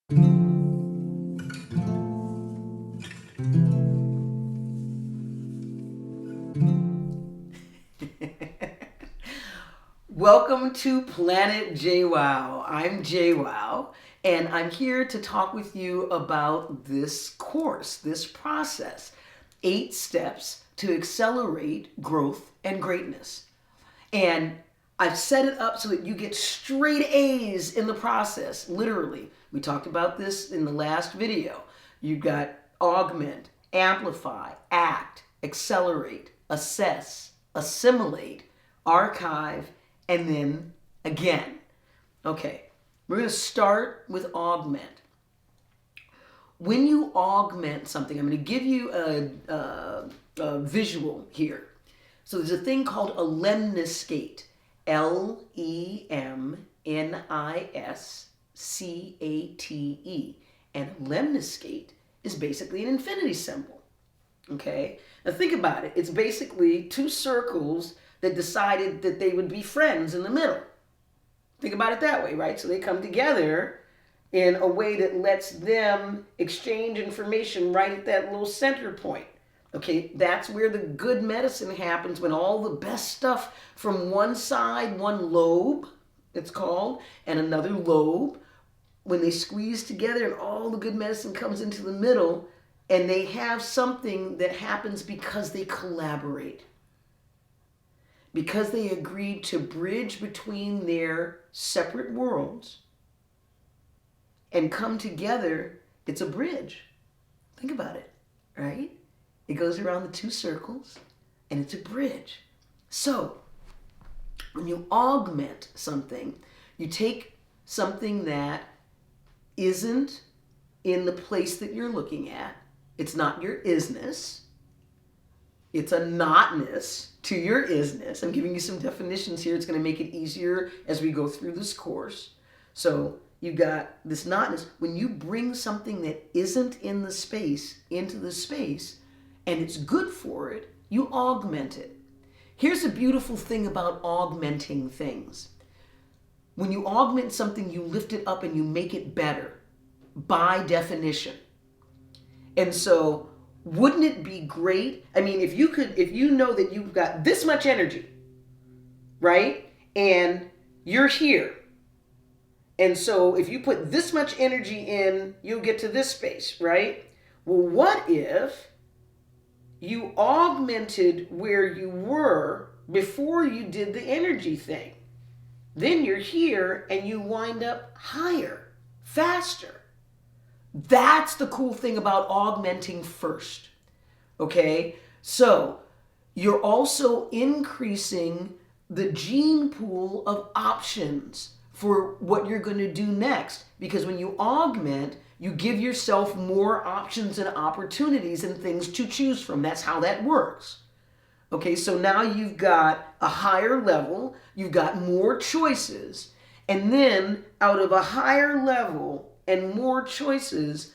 Welcome to Planet JWoww. I'm JWoww, and I'm here to talk with you about this course, this process, 8 steps to accelerate growth and greatness. And I've set it up so that you get straight A's in the process, literally. We talked about this in the last video. You've got augment, amplify, act, accelerate, assess, assimilate, archive, and then again. Okay, we're going to start with augment. When you augment something, I'm going to give you a visual here. So there's a thing called a lemniscate, Lemniscate, and a lemniscate is basically an infinity symbol. Okay, now think about it. It's basically 2 circles that decided that they would be friends in the middle. Think about it that way, right? So they come together in a way that lets them exchange information right at that little center point. Okay, that's where the good medicine happens, when all the best stuff from one side, one lobe, it's called, and another lobe, when they squeeze together and all the good medicine comes into the middle, and they have something that happens because they collaborate. Because they agreed to bridge between their separate worlds and come together, it's a bridge. Think about it, right? It goes around the 2 circles and it's a bridge. So when you augment something, you take something that isn't in the place that you're looking at. It's not your isness. It's a notness to your isness. I'm giving you some definitions here. It's going to make it easier as we go through this course. So you've got this notness. When you bring something that isn't in the space into the space, and it's good for it, you augment it. Here's a beautiful thing about augmenting things. When you augment something, you lift it up and you make it better, by definition. And so, wouldn't it be great? I mean, if you know that you've got this much energy, right? And you're here. And so if you put this much energy in, you'll get to this space, right? Well, what if you augmented where you were before you did the energy thing? Then you're here and you wind up higher, faster. That's the cool thing about augmenting first. Okay? So you're also increasing the gene pool of options for what you're going to do next. Because when you augment, you give yourself more options and opportunities and things to choose from. That's how that works. Okay, so now you've got a higher level, you've got more choices, and then out of a higher level and more choices,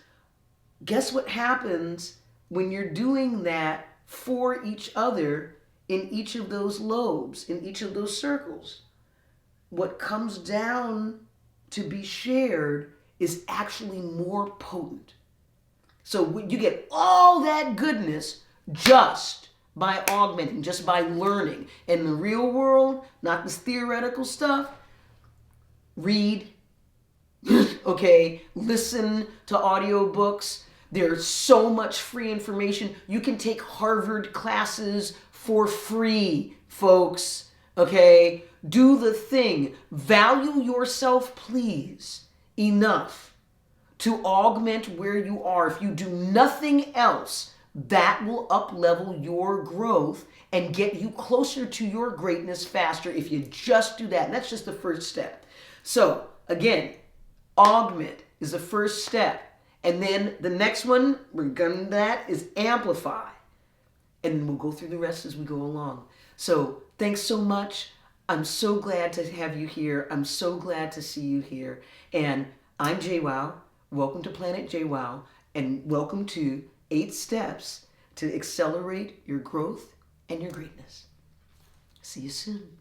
guess what happens when you're doing that for each other in each of those lobes, in each of those circles? What comes down to be shared is actually more potent. So you get all that goodness just by augmenting, just by learning. In the real world, not this theoretical stuff, read, okay, listen to audiobooks. There's so much free information. You can take Harvard classes for free, folks. Okay? Do the thing. Value yourself, please, enough to augment where you are. If you do nothing else, that will up-level your growth and get you closer to your greatness faster if you just do that. And that's just the first step. So, again, augment is the first step. And then the next one, we're going to that, is amplify. And then we'll go through the rest as we go along. So, thanks so much. I'm so glad to have you here. I'm so glad to see you here. And I'm JWoww. Welcome to Planet JWoww. And welcome to 8 steps to accelerate your growth and your greatness. See you soon.